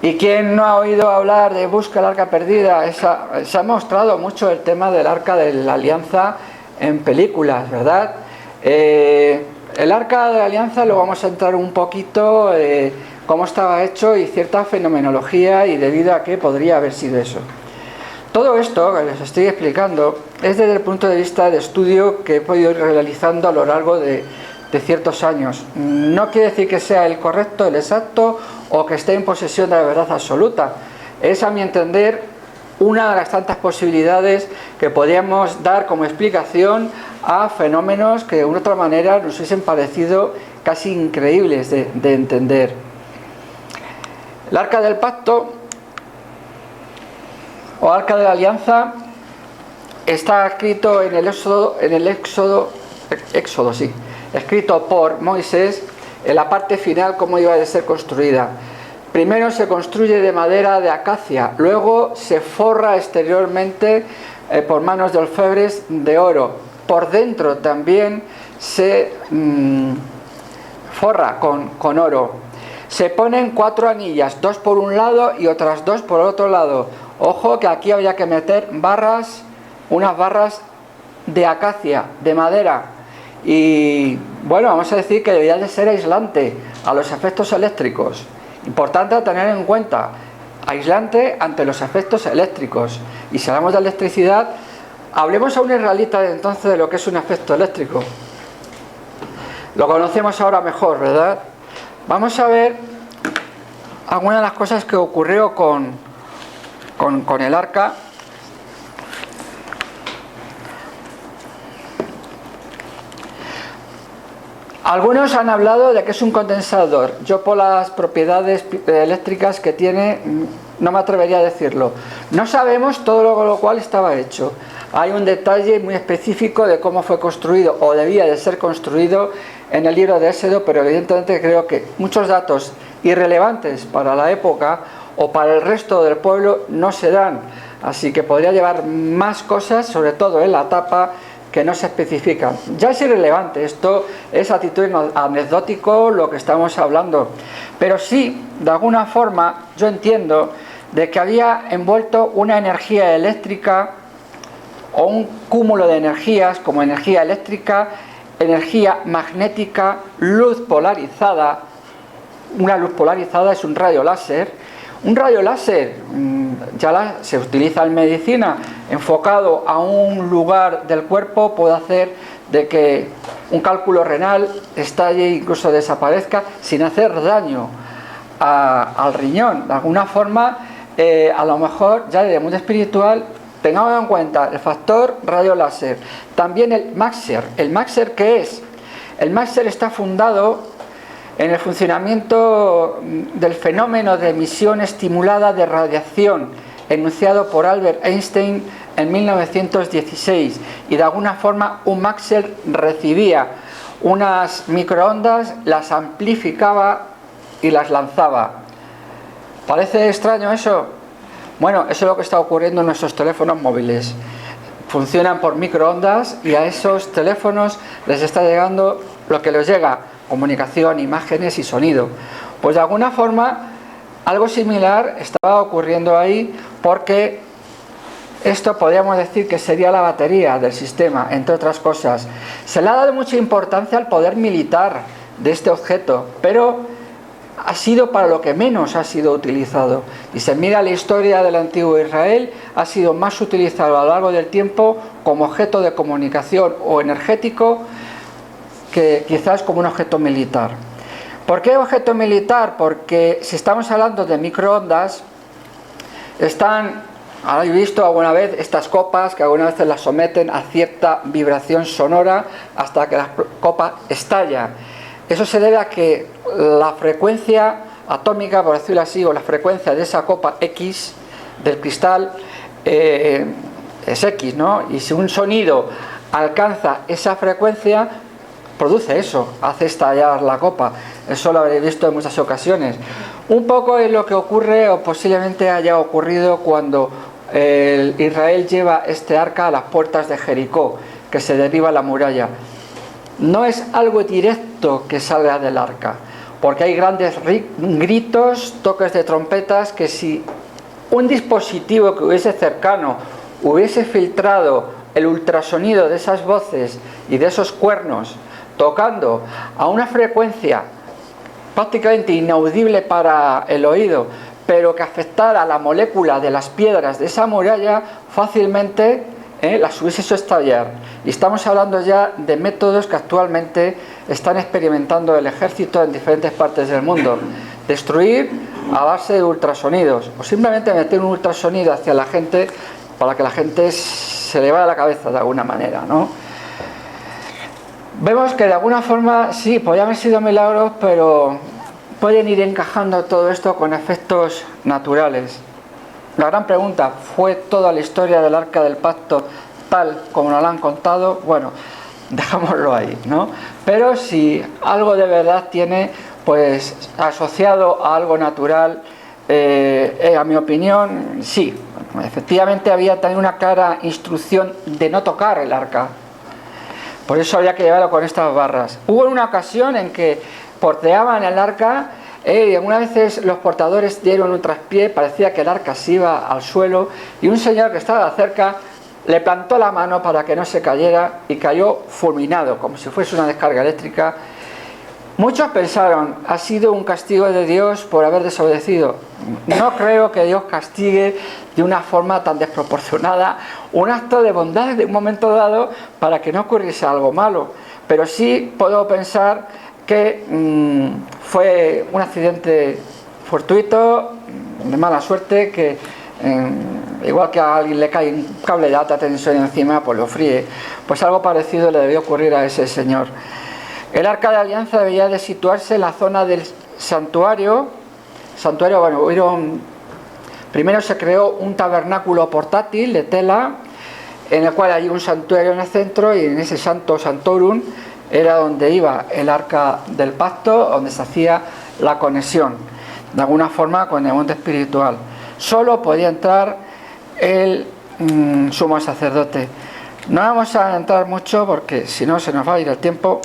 ¿Y quién no ha oído hablar de Busca el Arca Perdida? Se ha mostrado mucho el tema del Arca de la Alianza en películas, ¿verdad? El Arca de la Alianza lo vamos a entrar un poquito, cómo estaba hecho y cierta fenomenología y debido a qué podría haber sido eso. Todo esto que les estoy explicando es desde el punto de vista de estudio que he podido ir realizando a lo largo de ciertos años. No quiere decir que sea el correcto, el exacto o que esté en posesión de la verdad absoluta. Es, a mi entender, una de las tantas posibilidades que podríamos dar como explicación a fenómenos que de una u otra manera nos hubiesen parecido casi increíbles de entender. El Arca del Pacto o Arca de la Alianza está escrito en el Éxodo, sí, escrito por Moisés, en la parte final cómo iba a ser construida. Primero se construye de madera de acacia, luego se forra exteriormente por manos de orfebres de oro. Por dentro también se forra con oro. Se ponen 4 anillas, 2 por un lado y otras 2 por el otro lado. Ojo que aquí habría que meter barras, unas barras de acacia, de madera. Y bueno, vamos a decir que debería de ser aislante a los efectos eléctricos. Importante a tener en cuenta, aislante ante los efectos eléctricos. Y si hablamos de electricidad, hablemos a un israelita de entonces de lo que es un efecto eléctrico. Lo conocemos ahora mejor, ¿verdad? Vamos a ver algunas de las cosas que ocurrió con el arca. Algunos han hablado de que es un condensador. Yo, por las propiedades eléctricas que tiene, no me atrevería a decirlo. No sabemos todo lo cual estaba hecho. Hay un detalle muy específico de cómo fue construido o debía de ser construido en el libro de Éxodo, pero evidentemente creo que muchos datos irrelevantes para la época o para el resto del pueblo no se dan. Así que podría llevar más cosas, sobre todo en la tapa, que no se especifican. Ya es irrelevante, esto es a título anecdótico lo que estamos hablando, pero sí, de alguna forma, yo entiendo de que había envuelto una energía eléctrica o un cúmulo de energías como energía eléctrica, energía magnética, luz polarizada. Una luz polarizada es un rayo láser. Un rayo láser se utiliza en medicina, enfocado a un lugar del cuerpo, puede hacer de que un cálculo renal estalle e incluso desaparezca sin hacer daño al riñón. De alguna forma, a lo mejor ya desde el mundo espiritual, tengamos en cuenta el factor radio láser. También el Maxer. ¿El Maxer qué es? El Maxer está fundado en el funcionamiento del fenómeno de emisión estimulada de radiación enunciado por Albert Einstein en 1916, y de alguna forma un Maxer recibía unas microondas, las amplificaba y las lanzaba. ¿Parece extraño eso? Bueno, eso es lo que está ocurriendo en nuestros teléfonos móviles. Funcionan por microondas y a esos teléfonos les está llegando lo que les llega: comunicación, imágenes y sonido. Pues de alguna forma algo similar estaba ocurriendo ahí, porque esto podríamos decir que sería la batería del sistema, entre otras cosas. Se le ha dado mucha importancia al poder militar de este objeto, pero ha sido para lo que menos ha sido utilizado. Y se mira la historia del antiguo Israel, ha sido más utilizado a lo largo del tiempo como objeto de comunicación o energético que quizás como un objeto militar. ¿Por qué objeto militar? Porque si estamos hablando de microondas, habéis visto alguna vez estas copas que algunas veces las someten a cierta vibración sonora hasta que la copa estalla. Eso se debe a que la frecuencia atómica, por decirlo así, o la frecuencia de esa copa X del cristal es X, ¿no? Y si un sonido alcanza esa frecuencia, produce eso, hace estallar la copa. Eso lo habréis visto en muchas ocasiones. Un poco es lo que ocurre, o posiblemente haya ocurrido, cuando Israel lleva este arca a las puertas de Jericó, que se derriba la muralla. No es algo directo que salga del arca. porque hay grandes gritos, toques de trompetas, que si un dispositivo que hubiese cercano hubiese filtrado el ultrasonido de esas voces y de esos cuernos tocando a una frecuencia prácticamente inaudible para el oído, pero que afectara a la molécula de las piedras de esa muralla, fácilmente las hubiese hecho estallar. Y estamos hablando ya de métodos que actualmente están experimentando el ejército en diferentes partes del mundo. Destruir a base de ultrasonidos, o simplemente meter un ultrasonido hacia la gente para que la gente se le vaya la cabeza de alguna manera, ¿no? Vemos que de alguna forma sí, podrían haber sido milagros, pero pueden ir encajando todo esto con efectos naturales. La gran pregunta, ¿fue toda la historia del Arca del Pacto tal como nos la han contado? Bueno, dejámoslo ahí, ¿no? Pero si algo de verdad tiene, pues asociado a algo natural, a mi opinión, sí. Efectivamente había también una clara instrucción de no tocar el arca. Por eso había que llevarlo con estas barras. Hubo una ocasión en que porteaban el arca y algunas veces los portadores dieron un traspié, parecía que el arca se iba al suelo y un señor que estaba cerca le plantó la mano para que no se cayera y cayó fulminado, como si fuese una descarga eléctrica. Muchos pensaron, ha sido un castigo de Dios por haber desobedecido. No creo que Dios castigue de una forma tan desproporcionada un acto de bondad de un momento dado para que no ocurriese algo malo. Pero sí puedo pensar que fue un accidente fortuito, de mala suerte, que igual que a alguien le cae un cable de alta tensión encima, pues lo fríe. Pues algo parecido le debió ocurrir a ese señor. El Arca de Alianza debía de situarse en la zona del santuario. Primero se creó un tabernáculo portátil de tela, en el cual hay un santuario en el centro, y en ese santorum era donde iba el Arca del Pacto, donde se hacía la conexión, de alguna forma, con el mundo espiritual. Solo podía entrar el sumo sacerdote. No vamos a entrar mucho porque si no se nos va a ir el tiempo.